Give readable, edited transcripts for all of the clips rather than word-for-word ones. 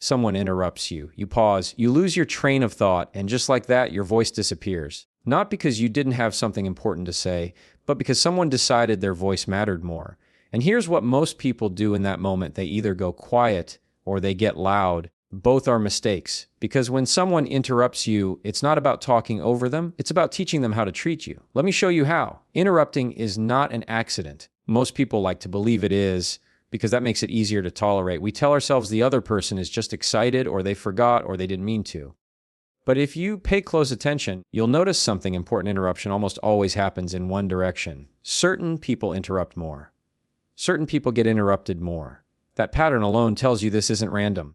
someone interrupts you. You pause, you lose your train of thought, and just like that, your voice disappears. Not because you didn't have something important to say, but because someone decided their voice mattered more. And here's what most people do in that moment. They either go quiet or they get loud. Both are mistakes, because when someone interrupts you, it's not about talking over them, it's about teaching them how to treat you. Let me show you how. Interrupting is not an accident. Most people like to believe it is, because that makes it easier to tolerate. We tell ourselves the other person is just excited, or they forgot, or they didn't mean to. But if you pay close attention, you'll notice something important. Interruption almost always happens in one direction. Certain people interrupt more. Certain people get interrupted more. That pattern alone tells you this isn't random.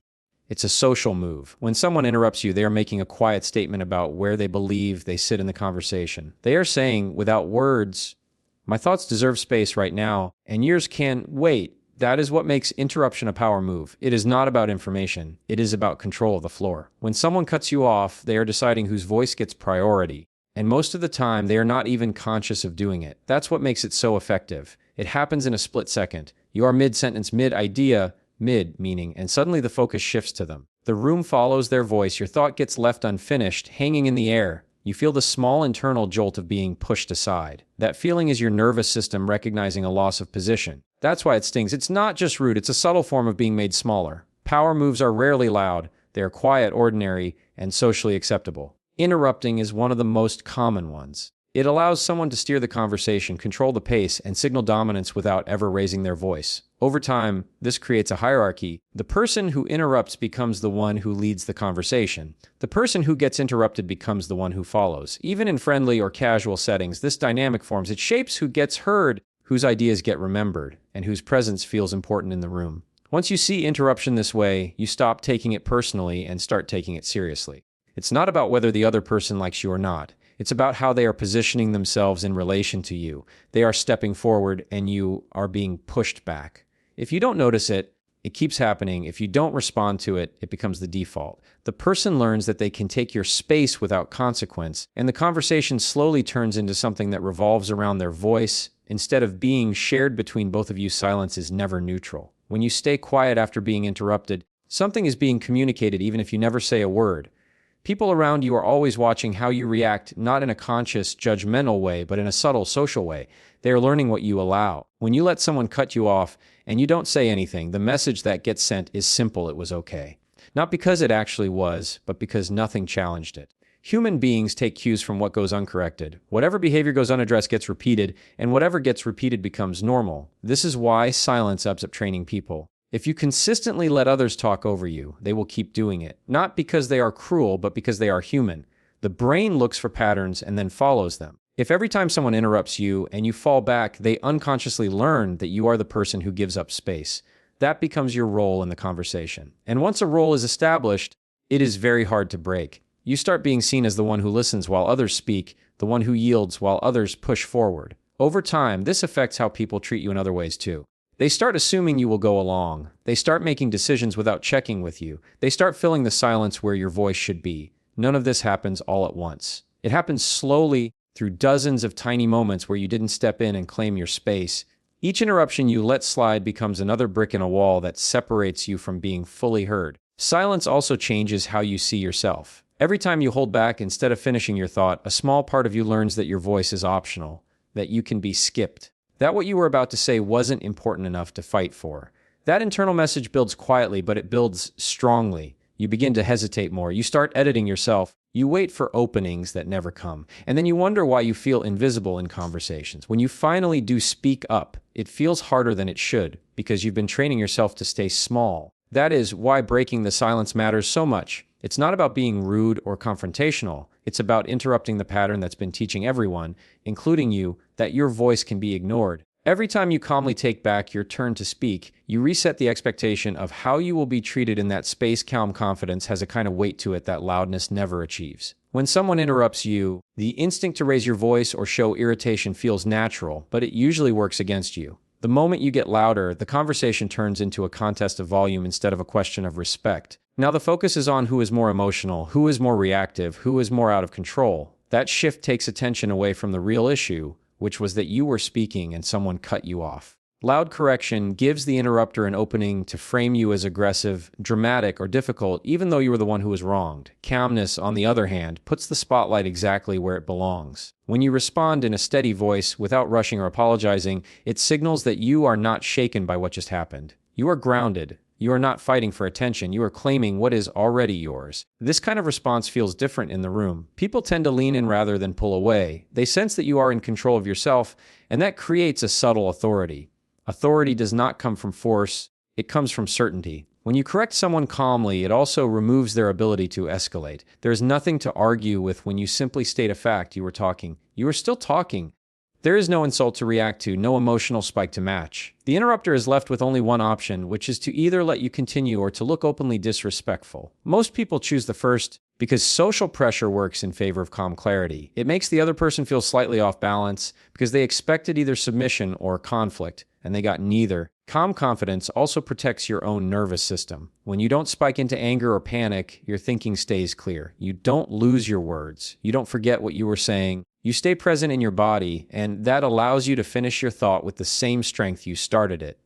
It's a social move. When someone interrupts you, they are making a quiet statement about where they believe they sit in the conversation. They are saying, without words, my thoughts deserve space right now, and yours can wait. That is what makes interruption a power move. It is not about information. It is about control of the floor. When someone cuts you off, they are deciding whose voice gets priority. And most of the time, they are not even conscious of doing it. That's what makes it so effective. It happens in a split second. You are mid-sentence, mid-idea, mid-meaning, and suddenly the focus shifts to them. The room follows their voice. Your thought gets left unfinished, hanging in the air. You feel the small internal jolt of being pushed aside. That feeling is your nervous system recognizing a loss of position. That's why it stings. It's not just rude, it's a subtle form of being made smaller. Power moves are rarely loud. They are quiet, ordinary, and socially acceptable. Interrupting is one of the most common ones. It allows someone to steer the conversation, control the pace, and signal dominance without ever raising their voice. Over time, this creates a hierarchy. The person who interrupts becomes the one who leads the conversation. The person who gets interrupted becomes the one who follows. Even in friendly or casual settings, this dynamic forms. It shapes who gets heard, whose ideas get remembered, and whose presence feels important in the room. Once you see interruption this way, you stop taking it personally and start taking it seriously. It's not about whether the other person likes you or not. It's about how they are positioning themselves in relation to you. They are stepping forward and you are being pushed back. If you don't notice it, it keeps happening. If you don't respond to it, it becomes the default. The person learns that they can take your space without consequence, and the conversation slowly turns into something that revolves around their voice. Instead of being shared between both of you, silence is never neutral. When you stay quiet after being interrupted, something is being communicated even if you never say a word. People around you are always watching how you react, not in a conscious, judgmental way, but in a subtle, social way. They are learning what you allow. When you let someone cut you off and you don't say anything, the message that gets sent is simple: it was okay. Not because it actually was, but because nothing challenged it. Human beings take cues from what goes uncorrected. Whatever behavior goes unaddressed gets repeated, and whatever gets repeated becomes normal. This is why silence ends up training people. If you consistently let others talk over you, they will keep doing it. Not because they are cruel, but because they are human. The brain looks for patterns and then follows them. If every time someone interrupts you and you fall back, they unconsciously learn that you are the person who gives up space. That becomes your role in the conversation. And once a role is established, it is very hard to break. You start being seen as the one who listens while others speak, the one who yields while others push forward. Over time, this affects how people treat you in other ways too. They start assuming you will go along. They start making decisions without checking with you. They start filling the silence where your voice should be. None of this happens all at once. It happens slowly through dozens of tiny moments where you didn't step in and claim your space. Each interruption you let slide becomes another brick in a wall that separates you from being fully heard. Silence also changes how you see yourself. Every time you hold back instead of finishing your thought, a small part of you learns that your voice is optional, that you can be skipped, that what you were about to say wasn't important enough to fight for. That internal message builds quietly, but it builds strongly. You begin to hesitate more. You start editing yourself. You wait for openings that never come. And then you wonder why you feel invisible in conversations. When you finally do speak up, it feels harder than it should because you've been training yourself to stay small. That is why breaking the silence matters so much. It's not about being rude or confrontational. It's about interrupting the pattern that's been teaching everyone, including you, that your voice can be ignored. Every time you calmly take back your turn to speak, you reset the expectation of how you will be treated in that space. Calm confidence has a kind of weight to it that loudness never achieves. When someone interrupts you, the instinct to raise your voice or show irritation feels natural, but it usually works against you. The moment you get louder, the conversation turns into a contest of volume instead of a question of respect. Now the focus is on who is more emotional, who is more reactive, who is more out of control. That shift takes attention away from the real issue, which was that you were speaking and someone cut you off. Loud correction gives the interrupter an opening to frame you as aggressive, dramatic, or difficult, even though you were the one who was wronged. Calmness, on the other hand, puts the spotlight exactly where it belongs. When you respond in a steady voice, without rushing or apologizing, it signals that you are not shaken by what just happened. You are grounded. You are not fighting for attention. You are claiming what is already yours. This kind of response feels different in the room. People tend to lean in rather than pull away. They sense that you are in control of yourself, and that creates a subtle authority. Authority does not come from force, it comes from certainty. When you correct someone calmly, it also removes their ability to escalate. There is nothing to argue with when you simply state a fact. You were talking. You are still talking. There is no insult to react to, no emotional spike to match. The interrupter is left with only one option, which is to either let you continue or to look openly disrespectful. Most people choose the first because social pressure works in favor of calm clarity. It makes the other person feel slightly off balance because they expected either submission or conflict, and they got neither. Calm confidence also protects your own nervous system. When you don't spike into anger or panic, your thinking stays clear. You don't lose your words. You don't forget what you were saying. You stay present in your body, and that allows you to finish your thought with the same strength you started it.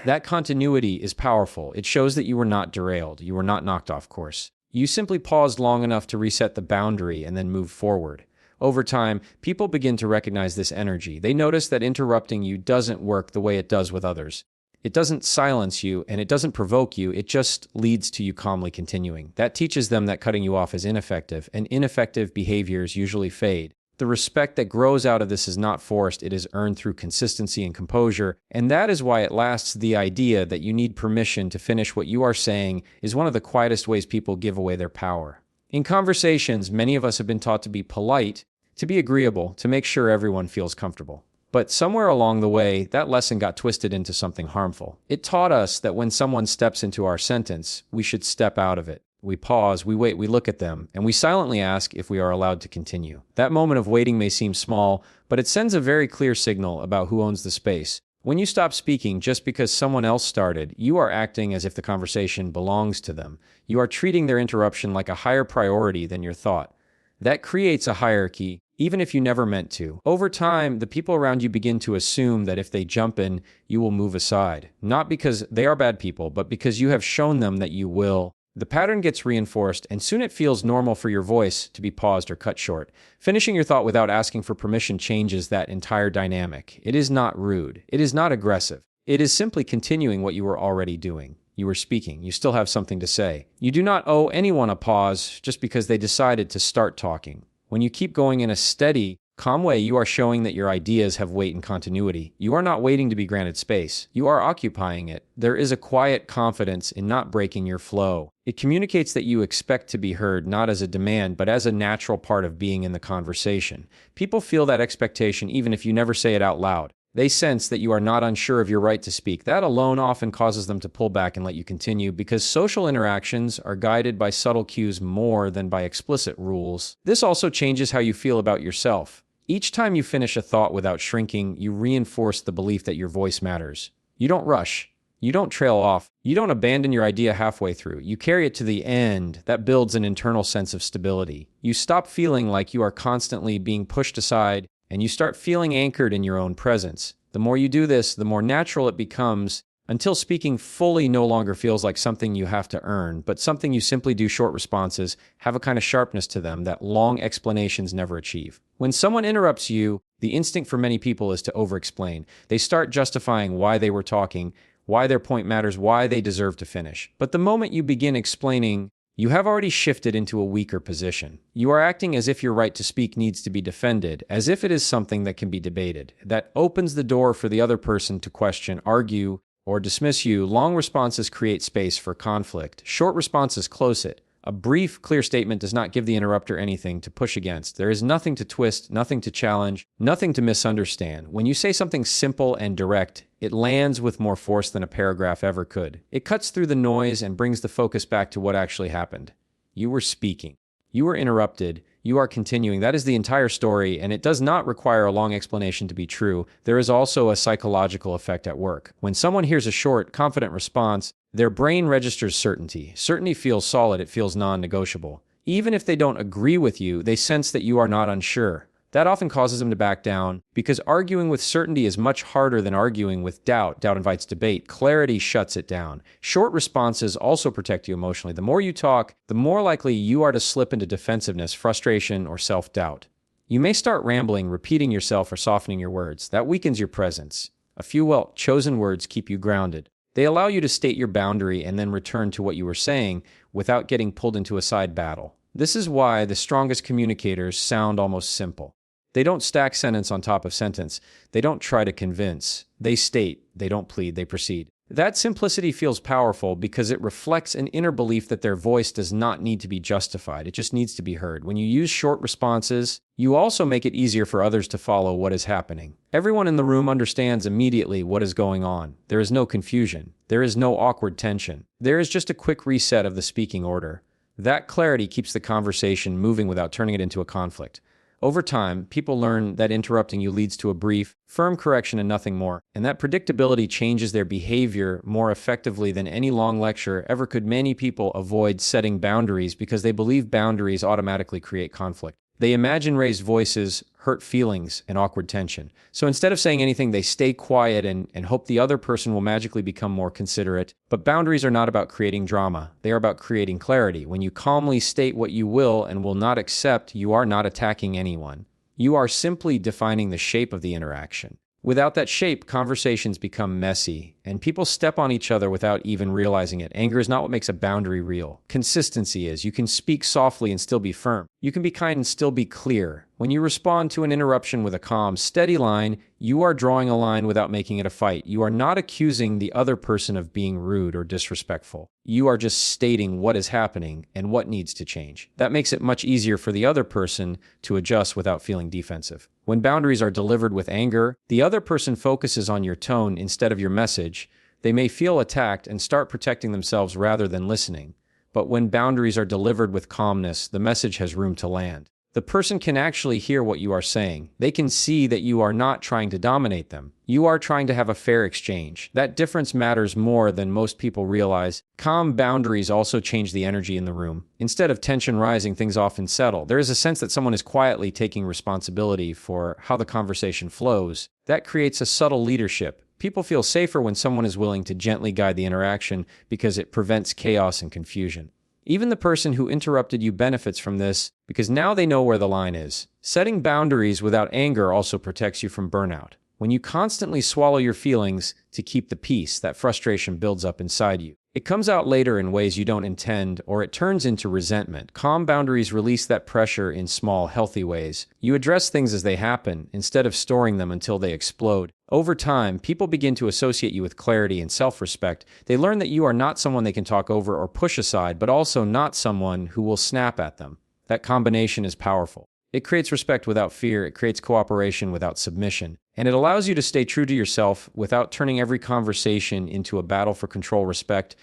That continuity is powerful. It shows that you were not derailed. You were not knocked off course. You simply paused long enough to reset the boundary and then move forward. Over time, people begin to recognize this energy. They notice that interrupting you doesn't work the way it does with others. It doesn't silence you, and it doesn't provoke you. It just leads to you calmly continuing. That teaches them that cutting you off is ineffective, and ineffective behaviors usually fade. The respect that grows out of this is not forced, it is earned through consistency and composure, and that is why it lasts. The idea that you need permission to finish what you are saying is one of the quietest ways people give away their power. In conversations, many of us have been taught to be polite, to be agreeable, to make sure everyone feels comfortable. But somewhere along the way, that lesson got twisted into something harmful. It taught us that when someone steps into our sentence, we should step out of it. We pause, we wait, we look at them, and we silently ask if we are allowed to continue. That moment of waiting may seem small, but it sends a very clear signal about who owns the space. When you stop speaking just because someone else started, you are acting as if the conversation belongs to them. You are treating their interruption like a higher priority than your thought. That creates a hierarchy, even if you never meant to. Over time, the people around you begin to assume that if they jump in, you will move aside. Not because they are bad people, but because you have shown them that you will. The pattern gets reinforced, and soon it feels normal for your voice to be paused or cut short. Finishing your thought without asking for permission changes that entire dynamic. It is not rude. It is not aggressive. It is simply continuing what you were already doing. You were speaking. You still have something to say. You do not owe anyone a pause just because they decided to start talking. When you keep going in a steady, calm way, you are showing that your ideas have weight and continuity. You are not waiting to be granted space. You are occupying it. There is a quiet confidence in not breaking your flow. It communicates that you expect to be heard, not as a demand, but as a natural part of being in the conversation. People feel that expectation even if you never say it out loud. They sense that you are not unsure of your right to speak. That alone often causes them to pull back and let you continue because social interactions are guided by subtle cues more than by explicit rules. This also changes how you feel about yourself. Each time you finish a thought without shrinking, you reinforce the belief that your voice matters. You don't rush. You don't trail off. You don't abandon your idea halfway through. You carry it to the end. That builds an internal sense of stability. You stop feeling like you are constantly being pushed aside, and you start feeling anchored in your own presence. The more you do this, the more natural it becomes, until speaking fully no longer feels like something you have to earn, but something you simply do. Short responses have a kind of sharpness to them that long explanations never achieve. When someone interrupts you, the instinct for many people is to over-explain. They start justifying why they were talking, why their point matters, why they deserve to finish. But the moment you begin explaining, you have already shifted into a weaker position. You are acting as if your right to speak needs to be defended, as if it is something that can be debated. That opens the door for the other person to question, argue, or dismiss you. Long responses create space for conflict. Short responses close it. A brief, clear statement does not give the interrupter anything to push against. There is nothing to twist, nothing to challenge, nothing to misunderstand. When you say something simple and direct, it lands with more force than a paragraph ever could. It cuts through the noise and brings the focus back to what actually happened. You were speaking. You were interrupted. You are continuing. That is the entire story, and it does not require a long explanation to be true. There is also a psychological effect at work. When someone hears a short, confident response, their brain registers certainty. Certainty feels solid. It feels non-negotiable. Even if they don't agree with you, they sense that you are not unsure. That often causes them to back down because arguing with certainty is much harder than arguing with doubt. Doubt invites debate. Clarity shuts it down. Short responses also protect you emotionally. The more you talk, the more likely you are to slip into defensiveness, frustration, or self-doubt. You may start rambling, repeating yourself, or softening your words. That weakens your presence. A few well-chosen words keep you grounded. They allow you to state your boundary and then return to what you were saying without getting pulled into a side battle. This is why the strongest communicators sound almost simple. They don't stack sentence on top of sentence. They don't try to convince. They state. They don't plead. They proceed. That simplicity feels powerful because it reflects an inner belief that their voice does not need to be justified. It just needs to be heard. When you use short responses, you also make it easier for others to follow what is happening. Everyone in the room understands immediately what is going on. There is no confusion. There is no awkward tension. There is just a quick reset of the speaking order. That clarity keeps the conversation moving without turning it into a conflict. Over time, people learn that interrupting you leads to a brief, firm correction and nothing more, and that predictability changes their behavior more effectively than any long lecture ever could. Many people avoid setting boundaries because they believe boundaries automatically create conflict. They imagine raised voices, hurt feelings, and awkward tension. So instead of saying anything, they stay quiet and hope the other person will magically become more considerate. But boundaries are not about creating drama. They are about creating clarity. When you calmly state what you will and will not accept, you are not attacking anyone. You are simply defining the shape of the interaction. Without that shape, conversations become messy, and people step on each other without even realizing it. Anger is not what makes a boundary real. Consistency is. You can speak softly and still be firm. You can be kind and still be clear. When you respond to an interruption with a calm, steady line, you are drawing a line without making it a fight. You are not accusing the other person of being rude or disrespectful. You are just stating what is happening and what needs to change. That makes it much easier for the other person to adjust without feeling defensive. When boundaries are delivered with anger, the other person focuses on your tone instead of your message. They may feel attacked and start protecting themselves rather than listening. But when boundaries are delivered with calmness, the message has room to land. The person can actually hear what you are saying. They can see that you are not trying to dominate them. You are trying to have a fair exchange. That difference matters more than most people realize. Calm boundaries also change the energy in the room. Instead of tension rising, things often settle. There is a sense that someone is quietly taking responsibility for how the conversation flows. That creates a subtle leadership. People feel safer when someone is willing to gently guide the interaction because it prevents chaos and confusion. Even the person who interrupted you benefits from this because now they know where the line is. Setting boundaries without anger also protects you from burnout. When you constantly swallow your feelings to keep the peace, that frustration builds up inside you. It comes out later in ways you don't intend, or it turns into resentment. Calm boundaries release that pressure in small, healthy ways. You address things as they happen, instead of storing them until they explode. Over time, people begin to associate you with clarity and self-respect. They learn that you are not someone they can talk over or push aside, but also not someone who will snap at them. That combination is powerful. It creates respect without fear, it creates cooperation without submission, and it allows you to stay true to yourself without turning every conversation into a battle for control. Respect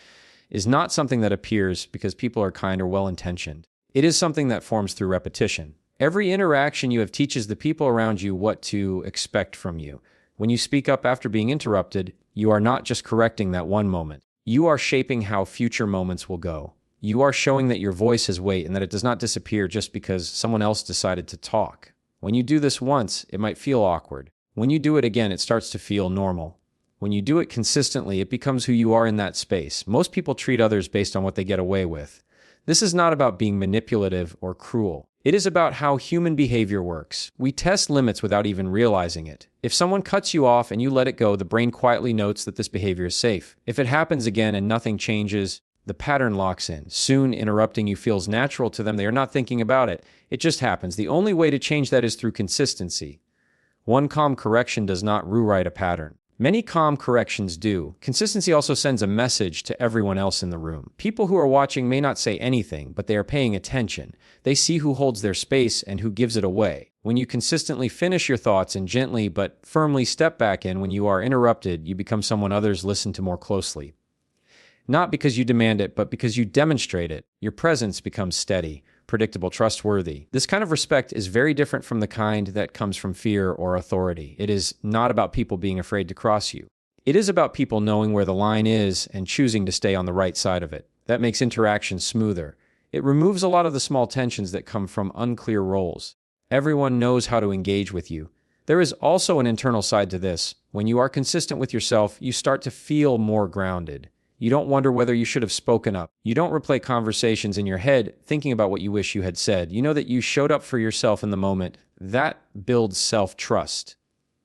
is not something that appears because people are kind or well-intentioned. It is something that forms through repetition. Every interaction you have teaches the people around you what to expect from you. When you speak up after being interrupted, you are not just correcting that one moment. You are shaping how future moments will go. You are showing that your voice has weight and that it does not disappear just because someone else decided to talk. When you do this once, it might feel awkward. When you do it again, it starts to feel normal. When you do it consistently, it becomes who you are in that space. Most people treat others based on what they get away with. This is not about being manipulative or cruel. It is about how human behavior works. We test limits without even realizing it. If someone cuts you off and you let it go, the brain quietly notes that this behavior is safe. If it happens again and nothing changes, the pattern locks in. Soon, interrupting you feels natural to them. They are not thinking about it. It just happens. The only way to change that is through consistency. One calm correction does not rewrite a pattern. Many calm corrections do. Consistency also sends a message to everyone else in the room. People who are watching may not say anything, but they are paying attention. They see who holds their space and who gives it away. When you consistently finish your thoughts and gently but firmly step back in when you are interrupted, you become someone others listen to more closely. Not because you demand it, but because you demonstrate it. Your presence becomes steady, predictable, trustworthy. This kind of respect is very different from the kind that comes from fear or authority. It is not about people being afraid to cross you. It is about people knowing where the line is and choosing to stay on the right side of it. That makes interaction smoother. It removes a lot of the small tensions that come from unclear roles. Everyone knows how to engage with you. There is also an internal side to this. When you are consistent with yourself, you start to feel more grounded. You don't wonder whether you should have spoken up. You don't replay conversations in your head thinking about what you wish you had said. You know that you showed up for yourself in the moment. That builds self-trust.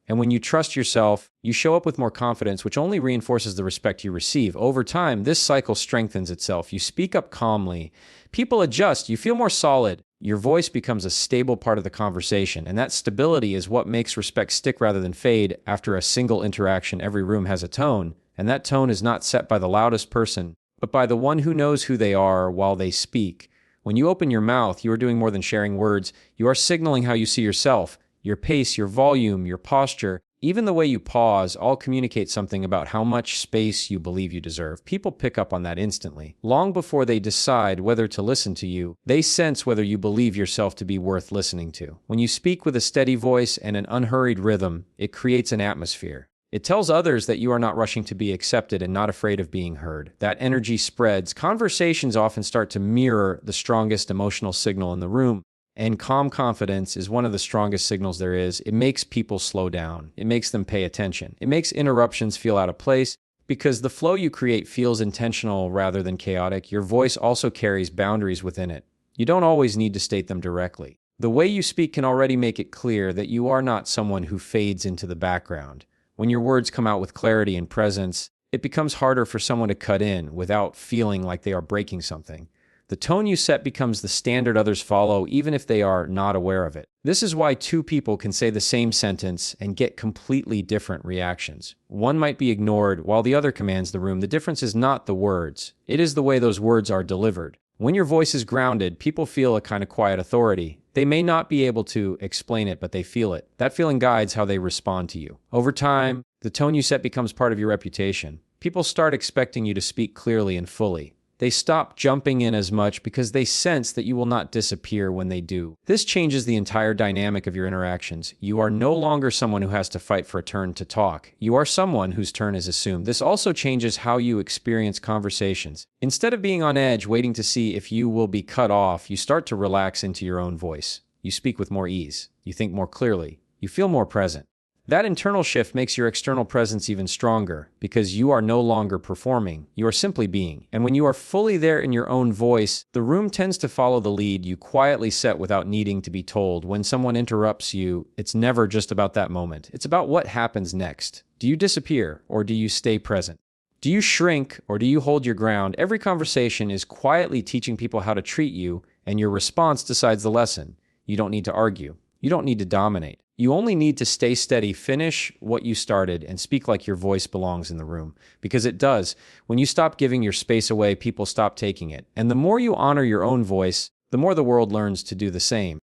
And when you trust yourself, you show up with more confidence, which only reinforces the respect you receive. Over time, this cycle strengthens itself. You speak up calmly. People adjust. You feel more solid. Your voice becomes a stable part of the conversation, and that stability is what makes respect stick rather than fade. After a single interaction, every room has a tone, and that tone is not set by the loudest person, but by the one who knows who they are while they speak. When you open your mouth, you are doing more than sharing words. You are signaling how you see yourself. Your pace, your volume, your posture, even the way you pause, all communicate something about how much space you believe you deserve. People pick up on that instantly. Long before they decide whether to listen to you, they sense whether you believe yourself to be worth listening to. When you speak with a steady voice and an unhurried rhythm, it creates an atmosphere. It tells others that you are not rushing to be accepted and not afraid of being heard. That energy spreads. Conversations often start to mirror the strongest emotional signal in the room. And calm confidence is one of the strongest signals there is. It makes people slow down. It makes them pay attention. It makes interruptions feel out of place because the flow you create feels intentional rather than chaotic. Your voice also carries boundaries within it. You don't always need to state them directly. The way you speak can already make it clear that you are not someone who fades into the background. When your words come out with clarity and presence, it becomes harder for someone to cut in without feeling like they are breaking something. The tone you set becomes the standard others follow, even if they are not aware of it. This is why two people can say the same sentence and get completely different reactions. One might be ignored while the other commands the room. The difference is not the words. It is the way those words are delivered. When your voice is grounded, people feel a kind of quiet authority. They may not be able to explain it, but they feel it. That feeling guides how they respond to you. Over time, the tone you set becomes part of your reputation. People start expecting you to speak clearly and fully. They stop jumping in as much because they sense that you will not disappear when they do. This changes the entire dynamic of your interactions. You are no longer someone who has to fight for a turn to talk. You are someone whose turn is assumed. This also changes how you experience conversations. Instead of being on edge, waiting to see if you will be cut off, you start to relax into your own voice. You speak with more ease. You think more clearly. You feel more present. That internal shift makes your external presence even stronger because you are no longer performing, you are simply being. And when you are fully there in your own voice, the room tends to follow the lead you quietly set without needing to be told. When someone interrupts you, it's never just about that moment. It's about what happens next. Do you disappear or do you stay present? Do you shrink or do you hold your ground? Every conversation is quietly teaching people how to treat you, and your response decides the lesson. You don't need to argue. You don't need to dominate. You only need to stay steady, finish what you started, and speak like your voice belongs in the room. Because it does. When you stop giving your space away, people stop taking it. And the more you honor your own voice, the more the world learns to do the same.